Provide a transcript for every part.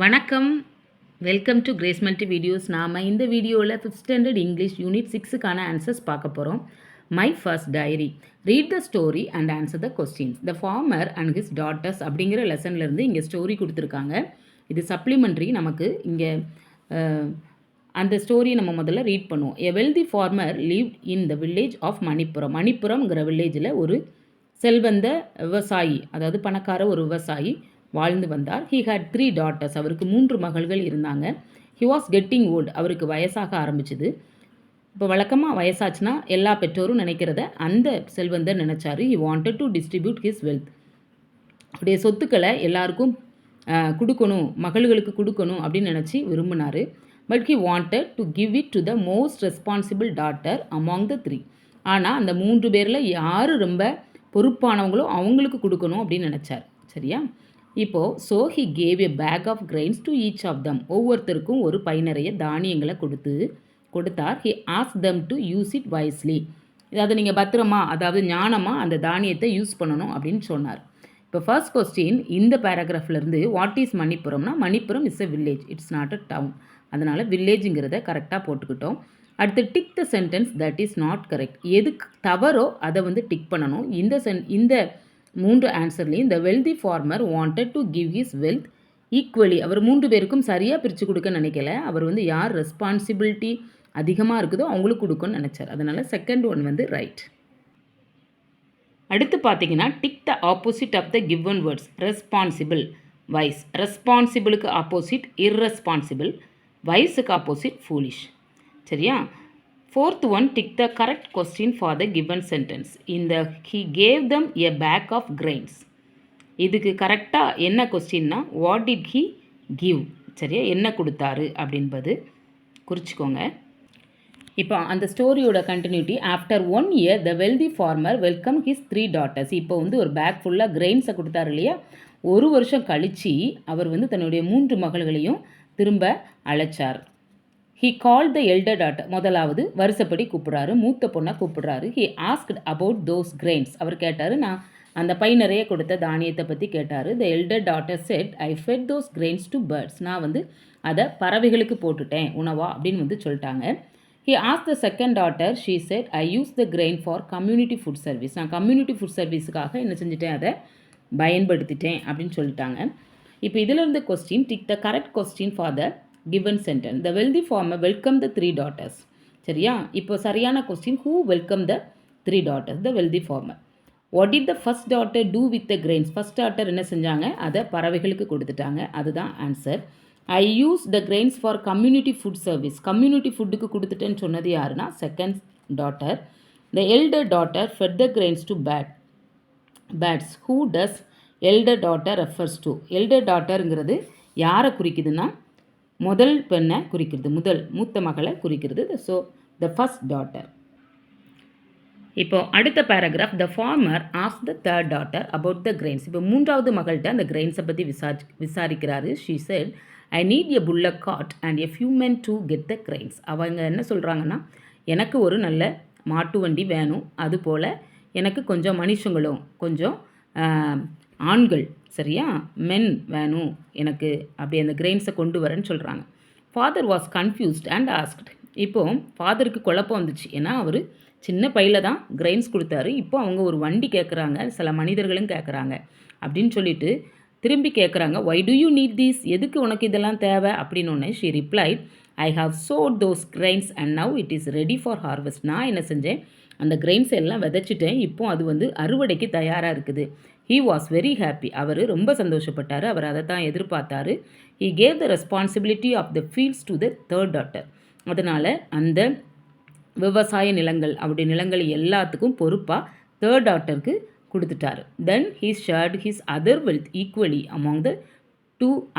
வணக்கம். Welcome to Grace multi videos. நாம் இந்த வீடியோவில் 5th ஸ்டாண்டர்ட் இங்கிலீஷ் யூனிட் 6க்கான ஆன்சர்ஸ் பார்க்க போகிறோம். My first diary, read the story and answer the questions. The farmer and his daughters அப்படிங்கிற லெசன்லேருந்து இங்கே ஸ்டோரி கொடுத்துருக்காங்க. இது சப்ளிமெண்ட்ரி. நமக்கு இங்கே அந்த ஸ்டோரியை நம்ம முதல்ல ரீட் பண்ணுவோம். A wealthy farmer lived in the village of Manipuram. மணிப்புரம்ங்கிற வில்லேஜில் ஒரு செல்வந்த விவசாயி, அதாவது பணக்கார ஒரு விவசாயி வாழ்ந்து வந்தார். He had 3 daughters. அவருக்கு 3 மகள்கள் இருந்தாங்க. He was getting old. அவருக்கு வயசாக ஆரம்பிச்சுது. இப்போ வழக்கமாக வயசாச்சுன்னா எல்லா பெற்றோரும் நினைக்கிறத அந்த செல்வந்தர் நினச்சாரு. He wanted to distribute his wealth. அவருடைய சொத்துக்களை எல்லாருக்கும் கொடுக்கணும், மகள்களுக்கு கொடுக்கணும் அப்படின்னு நினச்சி விரும்பினார். But he wanted to give it to the most responsible daughter among the 3. ஆனால் அந்த 3 பேரில் யார் ரொம்ப பொறுப்பானவங்களோ அவங்களுக்கு கொடுக்கணும் அப்படின்னு நினச்சார். சரியா? இப்போது so he gave a bag of grains to each of them. ஒவ்வொருத்தருக்கும் ஒரு பை நிறைய தானியங்களை கொடுத்தார். He ask them to use it wisely. அதாவது நீங்கள் பத்திரமா, அதாவது ஞானமாக அந்த தானியத்தை யூஸ் பண்ணணும் அப்படின்னு சொன்னார். இப்போ ஃபர்ஸ்ட் கொஸ்டின் இந்த பேராகிராஃப்லேருந்து வாட் இஸ் மணிப்புரம்னா, Manipuram is a village, it's not a town. அதனால் வில்லேஜுங்கிறத கரெக்டாக போட்டுக்கிட்டோம். அடுத்து tick the sentence that is not correct. எதுக்கு தவறோ அதை டிக் பண்ணணும். இந்த 3 ஆன்சர்லேயும் இந்த wealthy farmer wanted to give his wealth equally. அவர் 3 பேருக்கும் சரியாக பிரித்து கொடுக்க நினைக்கல. அவர் யார் ரெஸ்பான்சிபிலிட்டி அதிகமாக இருக்குதோ அவங்களுக்கு கொடுக்கணும்னு நினச்சார். அதனால் செகண்ட் ஒன் ரைட். அடுத்து பார்த்தீங்கன்னா tick the opposite of the given words. Responsible, wise. ரெஸ்பான்சிபிளுக்கு ஆப்போசிட் இர்ரெஸ்பான்சிபிள், வைஸுக்கு ஆப்போசிட் ஃபூலிஷ். சரியா? Fourth one, tick the correct question for the given sentence. he gave them a bag of grains. இதுக்கு கரெக்டாக என்ன கொஸ்டின்னா what did he give. சரியா? என்ன கொடுத்தாரு அப்படின்பது குறிச்சிக்கோங்க. இப்போ அந்த ஸ்டோரியோட continuity. After 1 year the wealthy farmer welcome his 3 daughters. இப்போ ஒரு பேக் ஃபுல்லாக கிரெயின்ஸை கொடுத்தாரு இல்லையா? ஒரு வருஷம் கழித்து அவர் தன்னுடைய 3 மகள்களையும் திரும்ப அழைச்சார். He call the elder daughter. முதலாவது வருஷப்படி கூப்பிட்றாரு, மூத்த பொண்ணை கூப்பிட்றாரு. He asked about those grains. அவர் கேட்டார், நான் அந்த பை நிறைய கொடுத்த தானியத்தை பற்றி கேட்டார். The elder daughter said, I fed those grains to birds. நான் அதை பறவைகளுக்கு போட்டுட்டேன் உணவா அப்படின்னு சொல்லிட்டாங்க. He ask the second daughter. She said, I use the grain for community food service. நான் கம்யூனிட்டி ஃபுட் சர்வீஸுக்காக என்ன செஞ்சுட்டேன், அதை பயன்படுத்திட்டேன் அப்படின்னு சொல்லிட்டாங்க. இப்போ இதிலிருந்து question, tick the correct question for the given sentence. The wealthy farmer welcomed the 3 daughters. சரியா? இப்போ சரியான question, who welcomed the 3 daughters? The wealthy farmer. What did the first daughter do with the grains? First daughter என்ன செஞ்சாங்க, அதை பறவைகளுக்கு கொடுத்துட்டாங்க. அதுதான் answer. I use the grains for community food service. Community ஃபுட்டுக்கு கொடுத்துட்டேன்னு சொன்னது யாருன்னா second daughter. The elder daughter fed the grains to birds. Who does elder daughter refers to? elder daughterங்கிறது யாரை குறிக்குதுன்னா முதல் பெண்ணை குறிக்கிறது, மூத்த மகளை குறிக்கிறது. So the first daughter. இப்போ அடுத்த paragraph, the farmer ask the third daughter about the grains. இப்போ 3வது மகள்கிட்ட அந்த கிரெயின்ஸை பற்றி விசாரிக்கிறாரு. She said, I need a bullock cart and a few men to get the grains. அவங்க என்ன சொல்கிறாங்கன்னா, எனக்கு ஒரு நல்ல மாட்டு வண்டி வேணும், அதுபோல் எனக்கு கொஞ்சம் மனுஷங்களும் கொஞ்சம் ஆண்கள், சரியா, மென் வேணும் எனக்கு, அப்படி அந்த கிரெயின்ஸை கொண்டு வரேன்னு சொல்கிறாங்க. Father was confused and asked. இப்போது ஃபாதருக்கு குழப்பம் வந்துச்சு. ஏன்னா அவர் சின்ன பையில் தான் கிரெயின்ஸ் கொடுத்தாரு. இப்போ அவங்க ஒரு வண்டி கேட்குறாங்க, சில மனிதர்களும் கேட்குறாங்க அப்படின்னு சொல்லிட்டு திரும்பி கேட்குறாங்க, why do you need these? எதுக்கு உனக்கு இதெல்லாம் தேவை அப்படின்னு. She replied, I have sowed those grains and now it is ready for harvest. நான் என்ன செஞ்சேன், அந்த கிரெயின்ஸ் எல்லாம் விதைச்சிட்டேன், இப்போ அது அறுவடைக்கு தயாராக இருக்குது. He was very happy. அவர் ரொம்ப சந்தோஷப்பட்டார். அவர் அதை தான் எதிர்பார்த்தாரு. He gave the responsibility of the fields to the third daughter. அதனால் அந்த விவசாய நிலங்கள், அவருடைய நிலங்கள் எல்லாத்துக்கும் பொறுப்பாக தேர்ட் டாட்டருக்கு கொடுத்துட்டாரு. Then he shared his other wealth equally among the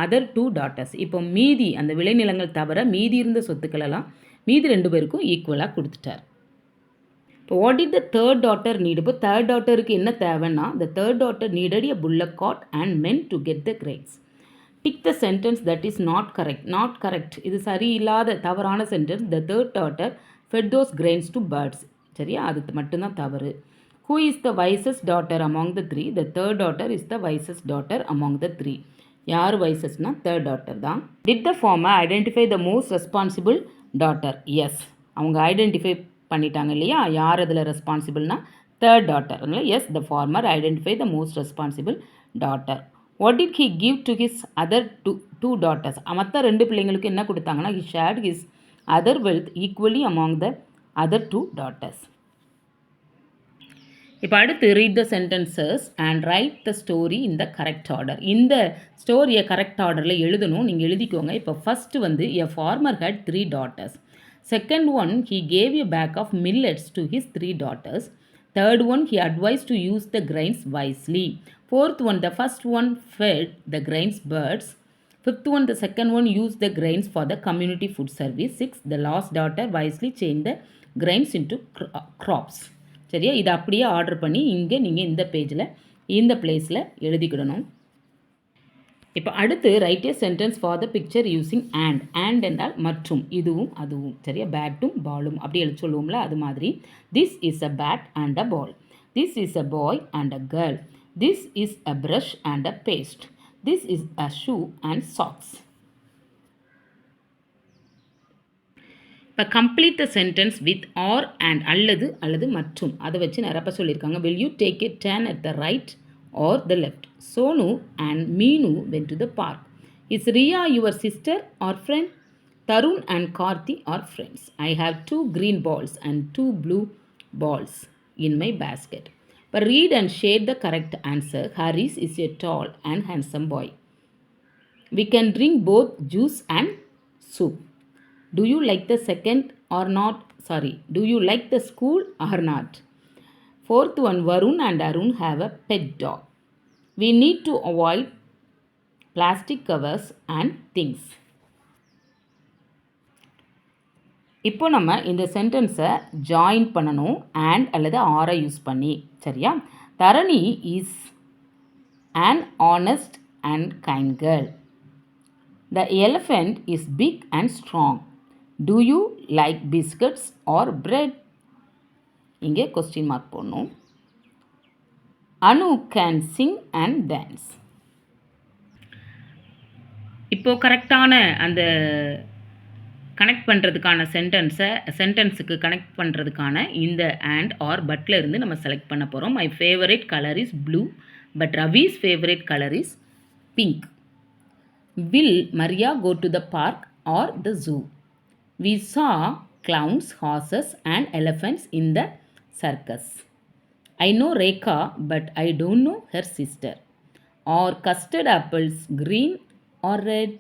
other two daughters. இப்போ மீதி அந்த விளைநிலங்கள் தவிர மீதி இருந்த சொத்துக்களெல்லாம் மீதி 2 பேருக்கும் ஈக்குவலாக கொடுத்துட்டார். இப்போ what did the third daughter need? இப்போ தேர்ட் டாட்டருக்கு என்ன தேவைன்னா, the third daughter needed a bullock cart and men to get the grains. Tick the sentence that is not correct. Not correct, இது சரியில்லாத தவறான sentence. The third daughter fed those grains to birds. சரியா? அது மட்டும்தான் தவறு. Who is the wisest daughter among the 3? The third daughter is the wisest daughter among the 3. யார் வைசஸ்னால் third daughter தான். Did the farmer identify the most responsible daughter? Yes, அவங்க identify பண்ணிட்டாங்க இல்லையா, யார் அதில் ரெஸ்பான்சிபிள்னா தேர்ட் டாட்டர். அதனால் yes, the farmer identify the most responsible daughter. What did he give to his other two daughters? மற்ற 2 பிள்ளைங்களுக்கு என்ன கொடுத்தாங்கன்னா, he shared his other wealth equally among the other 2 daughters. இப்போ அடுத்து read the sentences and write the story in the correct order. இந்த ஸ்டோரியை correct ஆர்டரில் எழுதணும், நீங்கள் எழுதிக்கோங்க. இப்போ ஃபஸ்ட்டு வந்து a farmer had 3 daughters. Second one, he gave a bag of millets to his 3 daughters. Third one, he advise to use the grains wisely. Fourth one, the first one fed the grains birds. Fifth one, the second one used the grains for the community food service. Sixth, the last daughter wisely changed the grains into crops. சரியா, இதை அப்படியே order பண்ணி இங்கே நீங்கள் இந்த பேஜில் இந்த பிளேஸில் எழுதிக்கிடணும். இப்போ அடுத்து right A sentence for the picture using and என்றால் மற்றும், இதுவும் அதுவும். சரியா, பேட்டும் பாலும் அப்படி எழுதி சொல்லுவோம்ல, அது மாதிரி. This is a bat and a ball. This is a boy and a girl. This is a brush and a paste. This is a shoe and socks. இப்போ complete the sentence with or and அல்லது மற்றும் அதை வச்சு நிரப்ப சொல்லியிருக்காங்க. Will you take a turn at the right or the left? Sonu and Meenu went to the park. Is Riya your sister or friend? Tarun and Karthi are friends. I have 2 green balls and 2 blue balls in my basket. But read and shade the correct answer. Haris is a tall and handsome boy. We can drink both juice and soup. Do you like the second or not? Do you like the school or not? Fourth one, Varun and Arun have a pet dog. We need to avoid plastic covers and things. இப்போ நம்ம இந்த சென்டென்ஸை join பண்ணணும் and அல்லது ஆரை use பண்ணி. சரியா, தரணி is an honest and kind girl. The elephant is big and strong. Do you like biscuits or bread? இங்கே கொஸ்டின் மார்க் போடணும். Anu can sing and dance. இப்போது கரெக்டான அந்த கனெக்ட் பண்ணுறதுக்கான சென்டென்ஸுக்கு கனெக்ட் பண்ணுறதுக்கான இந்த அண்ட் ஆர் பட்டில் இருந்து நம்ம செலக்ட் பண்ண போகிறோம். My favourite colour is blue, but ரவி's favorite color is pink. Will Maria go to the park or the zoo? We saw clowns, horses and elephants in the circus. I know Rekha, but I don't know her sister. Are custard apples green or red?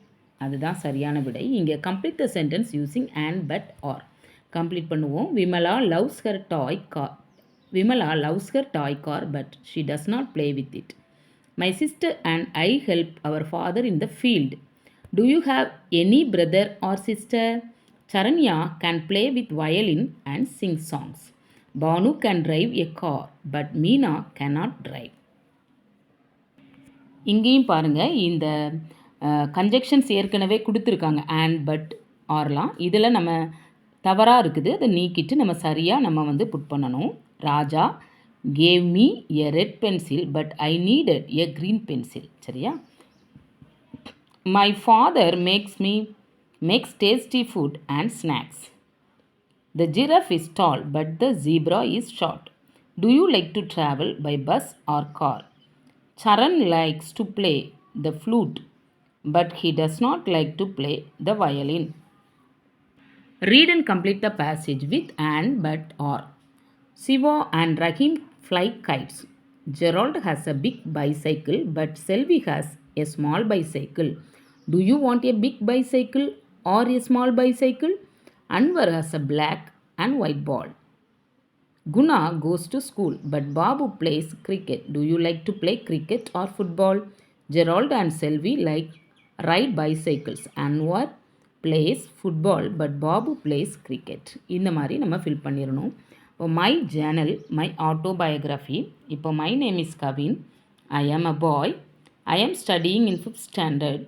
அதுதான் சரியான விடை. இங்கே complete the sentence using and, but, or. Complete பண்ணுவோம். Vimala loves her toy car, but she does not play with it. My sister and I help our father in the field. Do you have any brother or sister? Charanya can play with violin and sing songs. Banu can drive a car, but Meena cannot drive. இங்கேயும் பாருங்கள், இந்த conjunctions ஏற்கனவே கொடுத்துருக்காங்க and, but, ஆர்லாம். இதில் நம்ம தவறாக இருக்குது, அதை நீக்கிட்டு நம்ம சரியாக நம்ம வந்து புட் பண்ணணும். ராஜா gave me a red pencil, but I needed a green pencil. சரியா, my father makes tasty food and snacks. The giraffe is tall, but the zebra is short. Do you like to travel by bus or car? Charan likes to play the flute, but he does not like to play the violin. Read and complete the passage with and, but, or. Siva and Rahim fly kites. Gerald has a big bicycle, but Selvi has a small bicycle. Do you want a big bicycle or a small bicycle? Anwar has a black and white ball. Guna goes to school, but Babu plays cricket. Do you like to play cricket or football? Gerald and Selvi ride bicycles. Anwar plays football, but Babu plays cricket. இந்த மாதிரி நம்ம fill பண்ணிடணும். இப்போ my Journal, my autobiography. இப்போ my name is Kavin. ஐ ஆம் அ பாய். ஐ ஆம் studying in 5th standard.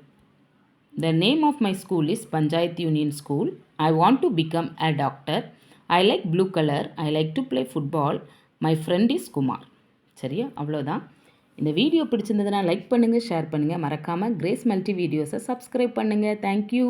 The name of my school is Panchayat Union School. I want to become a doctor. I like blue color. I like to play football. My friend is Kumar. சரியா, அவ்வளோதான். இந்த video பிடிச்சிருந்ததுன்னா like பண்ணுங்கள், share பண்ணுங்கள். மறக்காமல் grace multi வீடியோஸை subscribe பண்ணுங்கள். Thank you.